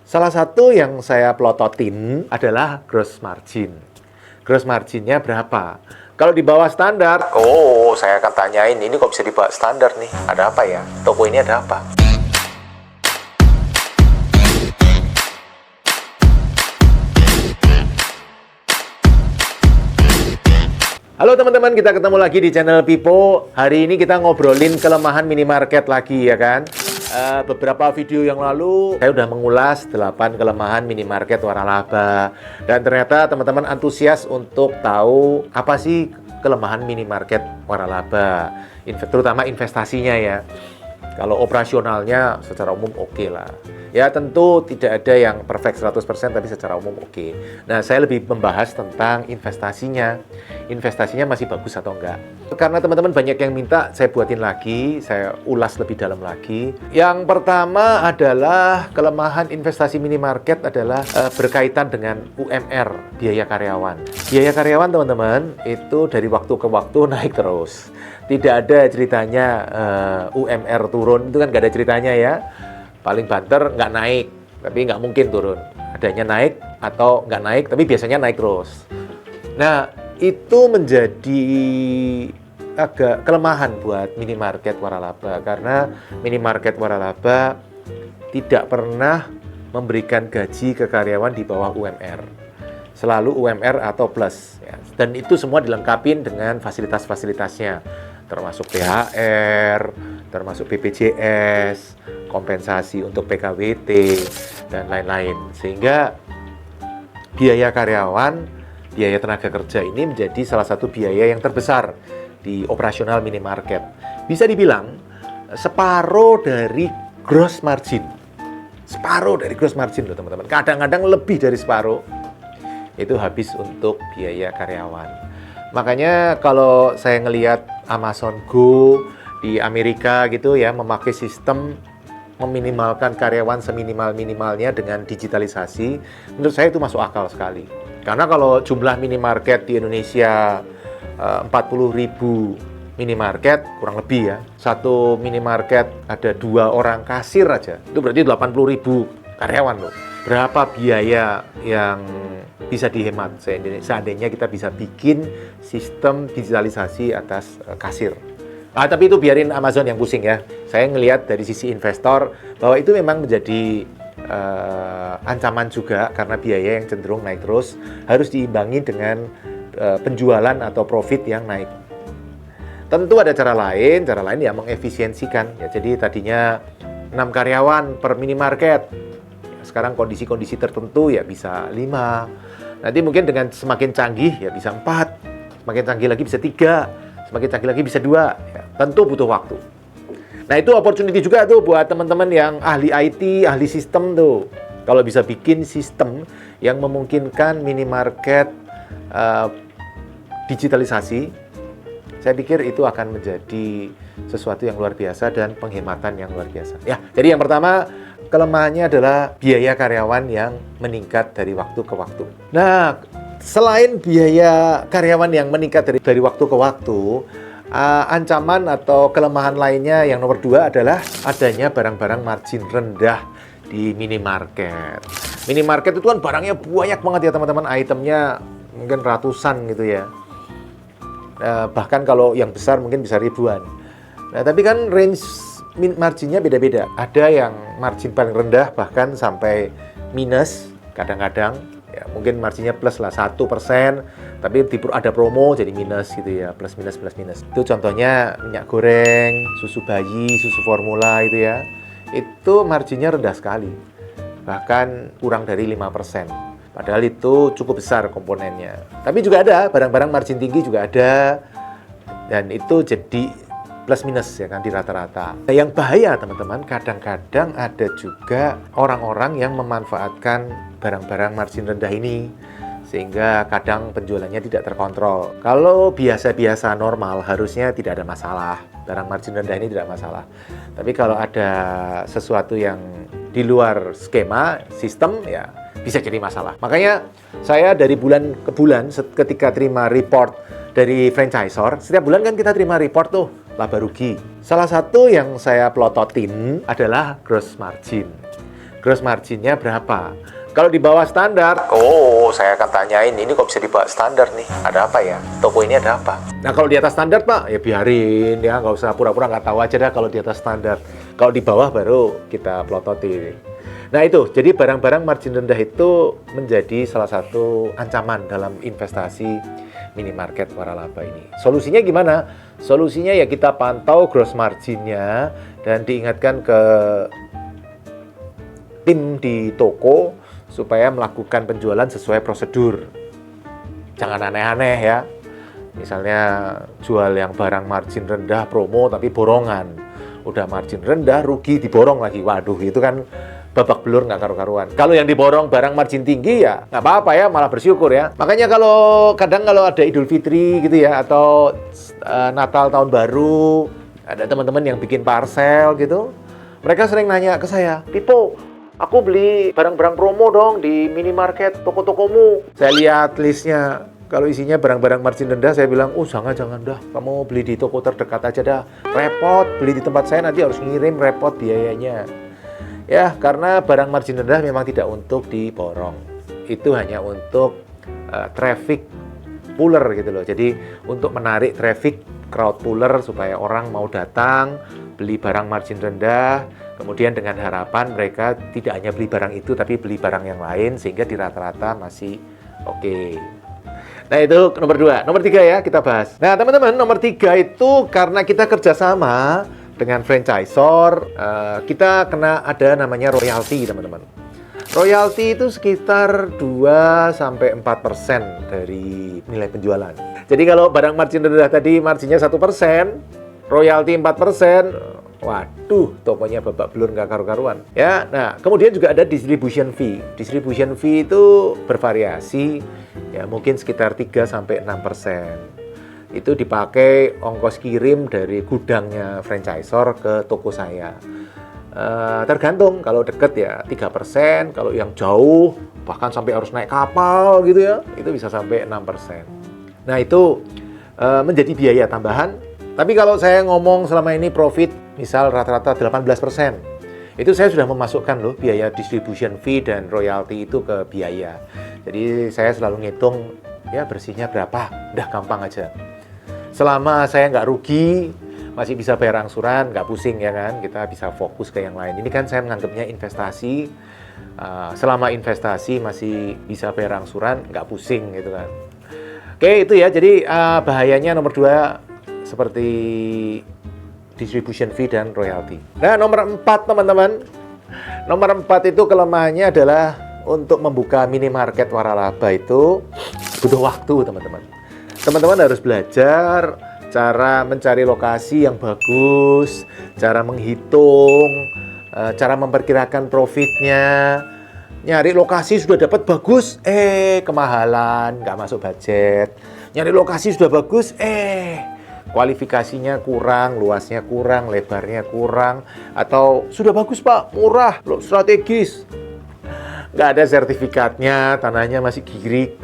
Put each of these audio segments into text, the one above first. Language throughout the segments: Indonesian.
Salah satu yang saya plototin adalah gross margin. Gross marginnya berapa? Kalau di bawah standar, saya akan tanyain, ini kok bisa di bawah standar nih? Ada apa ya? Toko ini ada apa? Halo teman-teman, kita ketemu lagi di channel Pipo. Hari ini kita ngobrolin kelemahan minimarket lagi ya kan. Beberapa video yang lalu saya udah mengulas 8 kelemahan minimarket waralaba. Dan ternyata teman-teman antusias untuk tahu apa sih kelemahan minimarket waralaba. Terutama investasinya ya. Kalau operasionalnya secara umum oke lah. Ya tentu tidak ada yang perfect 100% tapi secara umum oke. Nah saya lebih membahas tentang investasinya. Investasinya masih bagus atau enggak. Karena teman-teman banyak yang minta saya buatin lagi, saya ulas lebih dalam lagi. Yang pertama adalah kelemahan investasi minimarket adalah berkaitan dengan UMR, biaya karyawan. Biaya karyawan teman-teman itu dari waktu ke waktu naik terus. Tidak ada ceritanya UMR turun, itu kan nggak ada ceritanya ya. Paling banter nggak naik, tapi nggak mungkin turun. Adanya naik atau nggak naik, tapi biasanya naik terus. Nah, itu menjadi agak kelemahan buat minimarket waralaba. Karena minimarket waralaba tidak pernah memberikan gaji ke karyawan di bawah UMR. Selalu UMR atau plus. Ya. Dan itu semua dilengkapin dengan fasilitas-fasilitasnya. Termasuk THR, termasuk BPJS, kompensasi untuk PKWT, dan lain-lain. Sehingga biaya karyawan, biaya tenaga kerja ini menjadi salah satu biaya yang terbesar di operasional minimarket. Bisa dibilang separuh dari gross margin. Separuh dari gross margin loh teman-teman. Kadang-kadang lebih dari separuh. Itu habis untuk biaya karyawan. Makanya kalau saya ngelihat Amazon Go di Amerika gitu ya, memakai sistem meminimalkan karyawan seminimal-minimalnya dengan digitalisasi, menurut saya itu masuk akal sekali. Karena kalau jumlah minimarket di Indonesia 40.000 minimarket, kurang lebih ya, satu minimarket ada 2 orang kasir aja, itu berarti 80.000 karyawan loh. Berapa biaya yang bisa dihemat seandainya kita bisa bikin sistem digitalisasi atas kasir. Tapi itu biarin Amazon yang pusing ya. Saya ngelihat dari sisi investor bahwa itu memang menjadi ancaman juga karena biaya yang cenderung naik terus harus diimbangi dengan penjualan atau profit yang naik. Tentu ada cara lain ya mengefisiensikan. Ya, jadi tadinya 6 karyawan per minimarket. Sekarang kondisi-kondisi tertentu ya bisa 5. Nanti mungkin dengan semakin canggih ya bisa 4. Semakin canggih lagi bisa 3. Semakin canggih lagi bisa 2. Ya, tentu butuh waktu. Nah itu opportunity juga tuh buat teman-teman yang ahli IT, ahli sistem tuh. Kalau bisa bikin sistem yang memungkinkan minimarket digitalisasi, saya pikir itu akan menjadi sesuatu yang luar biasa dan penghematan yang luar biasa. Ya, jadi yang pertama kelemahannya adalah biaya karyawan yang meningkat dari waktu ke waktu. Nah, selain biaya karyawan yang meningkat dari waktu ke waktu, ancaman atau kelemahan lainnya yang nomor 2 adalah adanya barang-barang margin rendah di minimarket. Minimarket itu kan barangnya banyak banget ya teman-teman, itemnya mungkin ratusan gitu ya. Bahkan kalau yang besar mungkin bisa ribuan. Nah, tapi kan range marginnya beda-beda. Ada yang margin paling rendah bahkan sampai minus kadang-kadang. Ya, mungkin marginnya plus lah 1%, tapi ada promo jadi minus gitu ya, plus minus. Itu contohnya minyak goreng, susu bayi, susu formula itu ya. Itu marginnya rendah sekali. Bahkan kurang dari 5%. Padahal itu cukup besar komponennya. Tapi juga ada barang-barang margin tinggi juga ada. Dan itu jadi plus minus ya kan di rata-rata. Yang bahaya teman-teman, kadang-kadang ada juga orang-orang yang memanfaatkan barang-barang margin rendah ini sehingga kadang penjualannya tidak terkontrol. Kalau biasa-biasa normal harusnya tidak ada masalah. Barang margin rendah ini tidak masalah. Tapi kalau ada sesuatu yang di luar skema, sistem ya bisa jadi masalah. Makanya saya dari bulan ke bulan ketika terima report dari franchisor, setiap bulan kan kita terima report tuh laba rugi. Salah satu yang saya plototin adalah gross margin. gross marginnya berapa. Kalau di bawah standar, oh saya akan tanyain, ini kok bisa di bawah standar nih? Ada apa ya? Toko ini ada apa? Nah kalau di atas standar Pak, ya biarin ya, nggak usah pura-pura nggak tahu aja dah kalau di atas standar. Kalau di bawah baru kita pelototin. Nah itu, jadi barang-barang margin rendah itu menjadi salah satu ancaman dalam investasi minimarket waralaba ini. Solusinya gimana? Solusinya ya kita pantau gross marginnya dan diingatkan ke tim di toko supaya melakukan penjualan sesuai prosedur. Jangan aneh-aneh ya. Misalnya jual yang barang margin rendah promo tapi borongan. Udah margin rendah rugi diborong lagi. Waduh itu kan babak belur nggak karu-karuan. Kalau yang diborong barang margin tinggi ya nggak apa-apa ya, malah bersyukur ya. Makanya kalau ada Idul Fitri gitu ya atau Natal tahun baru, ada teman-teman yang bikin parcel gitu. Mereka sering nanya ke saya, Pipo, aku beli barang-barang promo dong di minimarket toko-tokomu. Saya lihat listnya, kalau isinya barang-barang margin rendah, saya bilang, jangan dah, kamu beli di toko terdekat aja dah. Repot, beli di tempat saya nanti harus ngirim, repot biayanya. Ya, karena barang margin rendah memang tidak untuk diborong. Itu hanya untuk traffic puller gitu loh. Jadi untuk menarik traffic crowd puller supaya orang mau datang, beli barang margin rendah, kemudian dengan harapan mereka tidak hanya beli barang itu, tapi beli barang yang lain, sehingga di rata-rata masih oke. Nah itu nomor 2. Nomor 3 ya kita bahas. Nah teman-teman, nomor 3 itu karena kita kerjasama dengan franchisor, kita kena ada namanya royalti teman-teman. Royalti itu sekitar 2-4% dari nilai penjualan. Jadi kalau barang margin rendah tadi marginnya 1%, royalti 4%, waduh, tokonya babak belur nggak karu-karuan. Ya, nah kemudian juga ada distribution fee. Distribution fee itu bervariasi, ya mungkin sekitar 3-6%. Itu dipakai ongkos kirim dari gudangnya franchisor ke toko saya. Tergantung, kalau deket ya 3%, kalau yang jauh bahkan sampai harus naik kapal gitu ya, itu bisa sampai 6%. Nah itu menjadi biaya tambahan. Tapi kalau saya ngomong selama ini profit, misal rata-rata 18%, itu saya sudah memasukkan loh biaya distribution fee dan royalti itu ke biaya. Jadi saya selalu ngitung ya bersihnya berapa, udah gampang aja. Selama saya nggak rugi, masih bisa bayar angsuran, nggak pusing ya kan, kita bisa fokus ke yang lain. Ini kan saya menganggapnya investasi, selama investasi masih bisa bayar angsuran, nggak pusing gitu kan. Oke itu ya, jadi bahayanya nomor 2 seperti distribution fee dan royalty. Nah nomor 4 teman-teman, nomor 4 itu kelemahannya adalah untuk membuka minimarket waralaba itu butuh waktu teman-teman. Teman-teman harus belajar cara mencari lokasi yang bagus, cara menghitung, cara memperkirakan profitnya. Nyari lokasi sudah dapat bagus, kemahalan, nggak masuk budget. Nyari lokasi sudah bagus, kualifikasinya kurang, luasnya kurang, lebarnya kurang. Atau sudah bagus Pak, murah, strategis. Nggak ada sertifikatnya, tanahnya masih girik.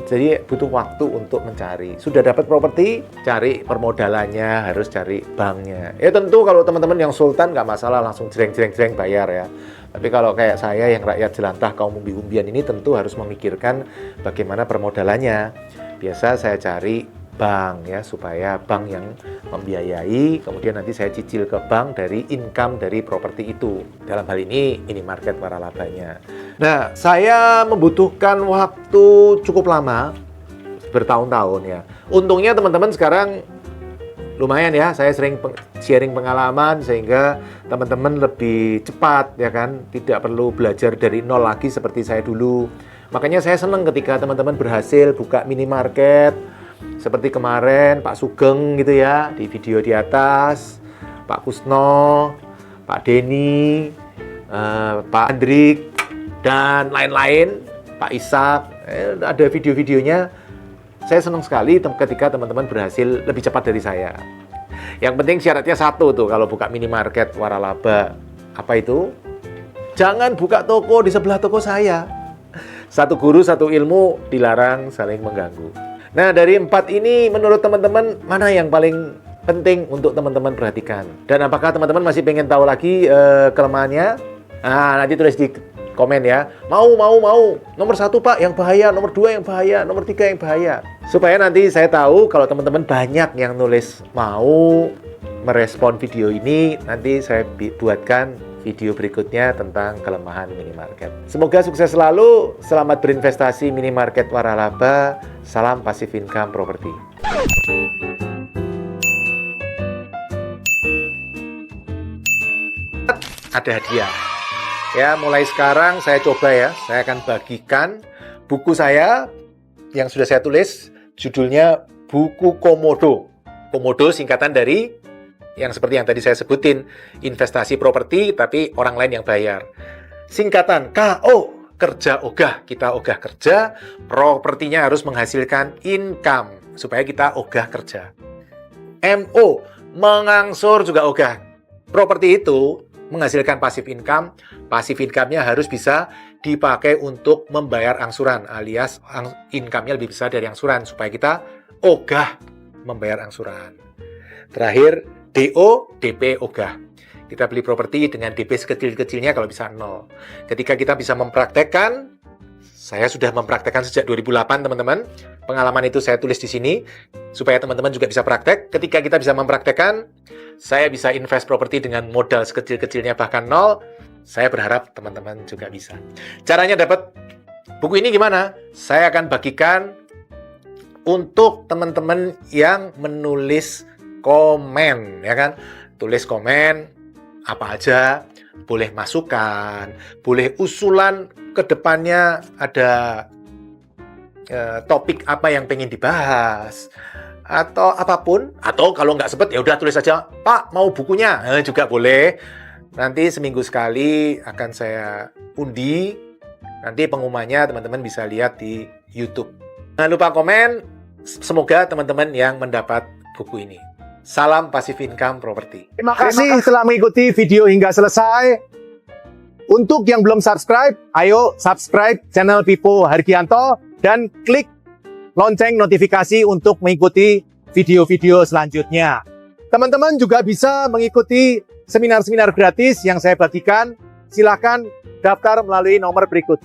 Jadi butuh waktu untuk mencari. Sudah dapat properti, cari permodalannya, harus cari banknya. Ya tentu kalau teman-teman yang sultan nggak masalah, langsung jreng bayar ya. Tapi kalau kayak saya yang rakyat jelantah kaum umbi-umbian ini tentu harus memikirkan bagaimana permodalannya. Biasa saya cari bank ya, supaya bank yang membiayai, kemudian nanti saya cicil ke bank dari income dari properti itu. Dalam hal ini minimarket waralabanya. Nah, saya membutuhkan waktu cukup lama, bertahun-tahun ya. Untungnya teman-teman sekarang lumayan ya, saya sering sharing pengalaman sehingga teman-teman lebih cepat ya kan, tidak perlu belajar dari nol lagi seperti saya dulu. Makanya saya senang ketika teman-teman berhasil buka minimarket, seperti kemarin Pak Sugeng gitu ya, di video di atas, Pak Kusno, Pak Denny, Pak Andrik, dan lain-lain, Pak Ishak, ada video-videonya. Saya senang sekali ketika teman-teman berhasil lebih cepat dari saya. Yang penting syaratnya satu tuh kalau buka minimarket waralaba. Apa itu? Jangan buka toko di sebelah toko saya. Satu guru, satu ilmu, dilarang saling mengganggu. Nah dari 4 ini menurut teman-teman mana yang paling penting untuk teman-teman perhatikan? Dan apakah teman-teman masih pengen tahu lagi kelemahannya? Nah, nanti tulis di komen ya. Mau. Nomor 1 Pak yang bahaya, nomor 2 yang bahaya, nomor 3 yang bahaya. Supaya nanti saya tahu kalau teman-teman banyak yang nulis mau merespon video ini, nanti saya buatkan video berikutnya tentang kelemahan minimarket. Semoga sukses selalu, selamat berinvestasi minimarket waralaba, salam passive income property. Ada hadiah. Ya, mulai sekarang saya coba ya, saya akan bagikan buku saya yang sudah saya tulis, judulnya Buku Komodo. Komodo singkatan dari yang seperti yang tadi saya sebutin, investasi properti tapi orang lain yang bayar. Singkatan KO, kerja ogah, kita ogah kerja, propertinya harus menghasilkan income supaya kita ogah kerja. MO, mengangsur juga ogah. Properti itu menghasilkan passive income, passive income-nya harus bisa dipakai untuk membayar angsuran, alias income-nya lebih besar dari angsuran, supaya kita ogah membayar angsuran. Terakhir, DO, DP ogah. Kita beli properti dengan DP sekecil-kecilnya kalau bisa 0. Ketika kita bisa mempraktekkan, saya sudah mempraktekkan sejak 2008, teman-teman. Pengalaman itu saya tulis di sini, supaya teman-teman juga bisa praktek. Ketika kita bisa mempraktekkan, saya bisa invest properti dengan modal sekecil-kecilnya bahkan 0. Saya berharap teman-teman juga bisa. Caranya dapat buku ini gimana? Saya akan bagikan untuk teman-teman yang menulis komen, ya kan? Tulis komen apa aja, boleh masukan, boleh usulan ke depannya ada topik apa yang pengen dibahas atau apapun, atau kalau nggak sempet ya udah tulis aja, Pak mau bukunya, juga boleh. Nanti seminggu sekali akan saya undi, nanti pengumumannya teman-teman bisa lihat di YouTube. Jangan lupa komen, semoga teman-teman yang mendapat buku ini. Salam passive income property. Terima kasih telah mengikuti video hingga selesai. Untuk yang belum subscribe, ayo subscribe channel Pipo Hargianto dan klik lonceng notifikasi untuk mengikuti video-video selanjutnya. Teman-teman juga bisa mengikuti seminar-seminar gratis yang saya bagikan. Silakan daftar melalui nomor berikut.